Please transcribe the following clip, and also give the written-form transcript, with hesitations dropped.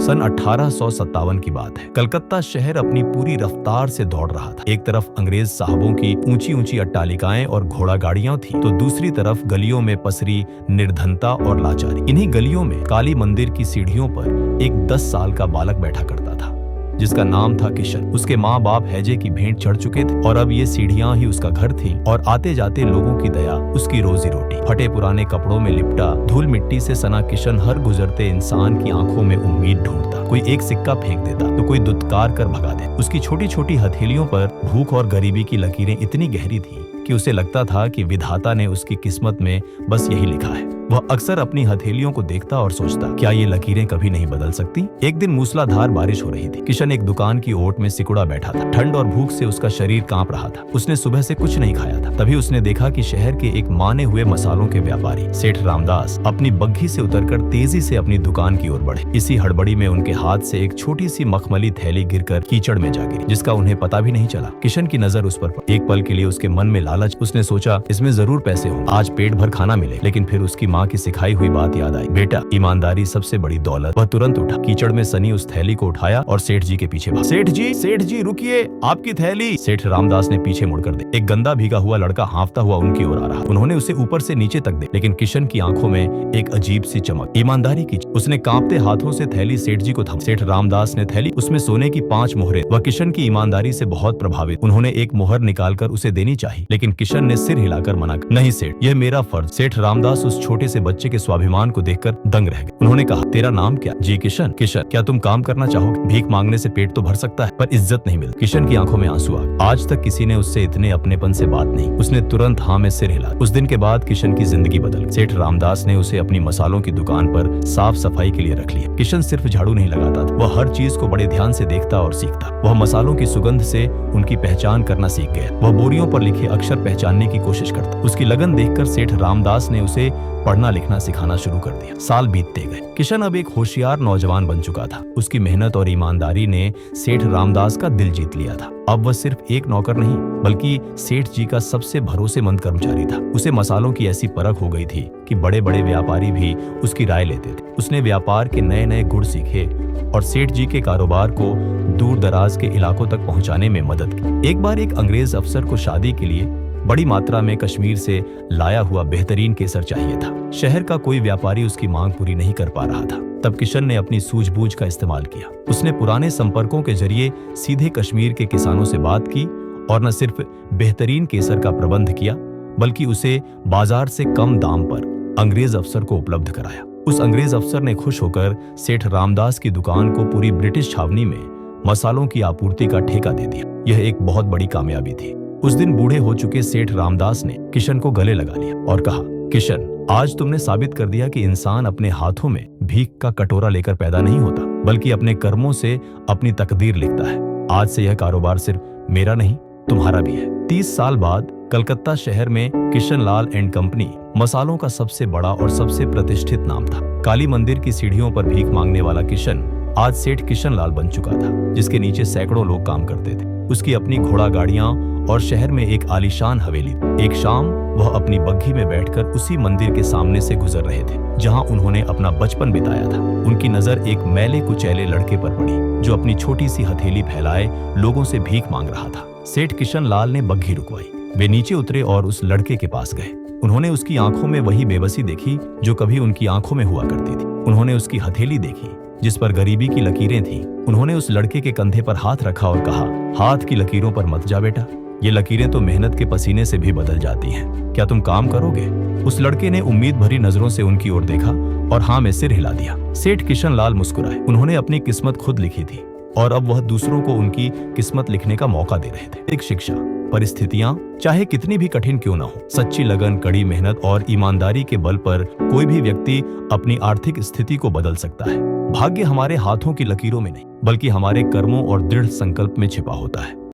सन 1857 की बात है। कलकत्ता शहर अपनी पूरी रफ्तार से दौड़ रहा था। एक तरफ अंग्रेज साहबों की ऊंची ऊंची अट्टालिकाएं और घोड़ा गाड़ियां थी, तो दूसरी तरफ गलियों में पसरी निर्धनता और लाचारी। इन्हीं गलियों में काली मंदिर की सीढ़ियों पर एक 10 साल का बालक बैठा करता था, जिसका नाम था किशन। उसके माँ बाप हैजे की भेंट चढ़ चुके थे और अब ये सीढ़ियां ही उसका घर थीं और आते जाते लोगों की दया उसकी रोजी रोटी। फटे पुराने कपड़ों में लिपटा, धूल मिट्टी से सना किशन हर गुजरते इंसान की आंखों में उम्मीद ढूंढता। कोई एक सिक्का फेंक देता तो कोई दुत्कार कर भगा दे। उसकी छोटी छोटी हथेलियों पर भूख और गरीबी की लकीरें इतनी गहरी थी कि उसे लगता था कि विधाता ने उसकी किस्मत में बस यही लिखा है। वह अक्सर अपनी हथेलियों को देखता और सोचता, क्या ये लकीरें कभी नहीं बदल सकती। एक दिन मूसलाधार बारिश हो रही थी। किशन एक दुकान की ओट में सिकुड़ा बैठा था। ठंड और भूख से उसका शरीर कांप रहा था। उसने सुबह से कुछ नहीं खाया था। तभी उसने देखा कि शहर के एक माने हुए मसालों के व्यापारी सेठ रामदास अपनी बग्घी से उतरकर तेजी से अपनी दुकान की ओर बढ़े। इसी हड़बड़ी में उनके हाथ से एक छोटी सी मखमली थैली गिरकर कीचड़ में जा गिरी, जिसका उन्हें पता भी नहीं चला। किशन की नजर उस पर पड़ी। एक पल के लिए उसके मन में लालच। उसने सोचा, इसमें जरूर पैसे हो, आज पेट भर खाना मिले। लेकिन फिर उसकी माँ की सिखाई हुई बात याद आई, बेटा ईमानदारी सबसे बड़ी दौलत। वह तुरंत उठा, कीचड़ में सनी उस थैली को उठाया और सेठ जी के पीछे भागा। सेठ जी रुकिए, आपकी थैली। सेठ रामदास ने पीछे मुड़कर दे। एक गंदा भीगा हुआ लड़का हाँफता हुआ उनकी ओर आ रहा। उन्होंने उसे ऊपर से नीचे तक दे, लेकिन किशन की आंखों में एक अजीब सी चमक, ईमानदारी की। उसने कांपते हाथों से थैली सेठ जी को थामा। सेठ रामदास ने थैली, उसमें सोने की 5 मोहरें। वह किशन की ईमानदारी से बहुत प्रभावित। उन्होंने एक मोहर निकालकर उसे देनी चाहिए, लेकिन किशन ने सिर हिलाकर मना कर, नहीं सेठ, यह मेरा फर्ज। सेठ रामदास उस छोटे से बच्चे के स्वाभिमान को देखकर दंग रह गए। उन्होंने कहा, तेरा नाम क्या? जी किशन। किशन, क्या तुम काम करना चाहोगे? भीख मांगने से पेट तो भर सकता है, पर इज्जत नहीं मिलती। किशन की आंखों में आंसू आ गए। आज तक किसी ने उससे इतने अपनेपन से बात नहीं। उसने तुरंत हाँ में सिर हिला। उस दिन के बाद किशन की जिंदगी बदल गई। सेठ रामदास ने उसे अपनी मसालों की दुकान पर साफ सफाई के लिए रख लिया। किशन सिर्फ झाड़ू नहीं लगाता था, वह हर चीज को बड़े ध्यान से देखता और सीखता। वह मसालों की सुगंध से उनकी पहचान करना सीख गया। वह बोरियों पर लिखे अक्षर पहचानने की कोशिश करता। उसकी लगन देखकर सेठ रामदास ने उसे पढ़ना लिखना सिखाना शुरू कर दिया। साल बीतते गए। किशन अब एक होशियार नौजवान बन चुका था। उसकी मेहनत और ईमानदारी ने सेठ रामदास का दिल जीत लिया था। अब वह सिर्फ एक नौकर नहीं, बल्कि सेठ जी का सबसे भरोसेमंद कर्मचारी था। उसे मसालों की ऐसी परख हो गई थी कि बड़े बड़े व्यापारी भी उसकी राय लेते थे। उसने व्यापार के नए नए गुण सीखे और सेठ जी के कारोबार को दूर दराज के इलाकों तक पहुंचाने में मदद की। एक बार एक अंग्रेज अफसर को शादी के लिए बड़ी मात्रा में कश्मीर से लाया हुआ बेहतरीन केसर चाहिए था। शहर का कोई व्यापारी उसकी मांग पूरी नहीं कर पा रहा था। तब किशन ने अपनी सूझबूझ का इस्तेमाल किया। उसने पुराने संपर्कों के जरिए सीधे कश्मीर के किसानों से बात की और न सिर्फ बेहतरीन केसर का प्रबंध किया, बल्कि उसे बाजार से कम दाम पर अंग्रेज अफसर को उपलब्ध कराया। उस अंग्रेज अफसर ने खुश होकर सेठ रामदास की दुकान को पूरी ब्रिटिश छावनी में मसालों की आपूर्ति का ठेका दे दिया। यह एक बहुत बड़ी कामयाबी थी। उस दिन बूढ़े हो चुके सेठ रामदास ने किशन को गले लगा लिया और कहा, किशन, आज तुमने साबित कर दिया कि इंसान अपने हाथों में भीख का कटोरा लेकर पैदा नहीं होता, बल्कि अपने कर्मों से अपनी तकदीर लिखता है। आज से यह कारोबार सिर्फ मेरा नहीं, तुम्हारा भी है। 30 साल बाद कलकत्ता शहर में किशन लाल एंड कंपनी मसालों का सबसे बड़ा और सबसे प्रतिष्ठित नाम था। काली मंदिर की सीढ़ियों पर भीख मांगने वाला किशन आज सेठ किशन लाल बन चुका था, जिसके नीचे सैकड़ों लोग काम करते थे। उसकी अपनी घोड़ा गाड़ियां और शहर में एक आलीशान हवेली। एक शाम वह अपनी बग्घी में बैठकर उसी मंदिर के सामने से गुजर रहे थे जहां उन्होंने अपना बचपन बिताया था। उनकी नजर एक मैले कुचैले लड़के पर पड़ी जो अपनी छोटी सी हथेली फैलाए लोगों से भीख मांग रहा था। सेठ किशन लाल ने बग्घी रुकवाई। वे नीचे उतरे और उस लड़के के पास गए। उन्होंने उसकी आंखों में वही बेबसी देखी जो कभी उनकी आंखों में हुआ करती थी। उन्होंने उसकी हथेली देखी जिस पर गरीबी की लकीरें थीं। उन्होंने उस लड़के के कंधे पर हाथ रखा और कहा, हाथ की लकीरों पर मत जा बेटा, ये लकीरें तो मेहनत के पसीने से भी बदल जाती हैं। क्या तुम काम करोगे? उस लड़के ने उम्मीद भरी नजरों से उनकी ओर देखा और हाँ में सिर हिला दिया। सेठ किशन लाल मुस्कुराए। उन्होंने अपनी किस्मत खुद लिखी थी और अब वह दूसरों को उनकी किस्मत लिखने का मौका दे रहे थे। एक शिक्षा, परिस्थितियां चाहे कितनी भी कठिन क्यों ना हो, सच्ची लगन, कड़ी मेहनत और ईमानदारी के बल पर कोई भी व्यक्ति अपनी आर्थिक स्थिति को बदल सकता है। भाग्य हमारे हाथों की लकीरों में नहीं, बल्कि हमारे कर्मों और दृढ़ संकल्प में छिपा होता है।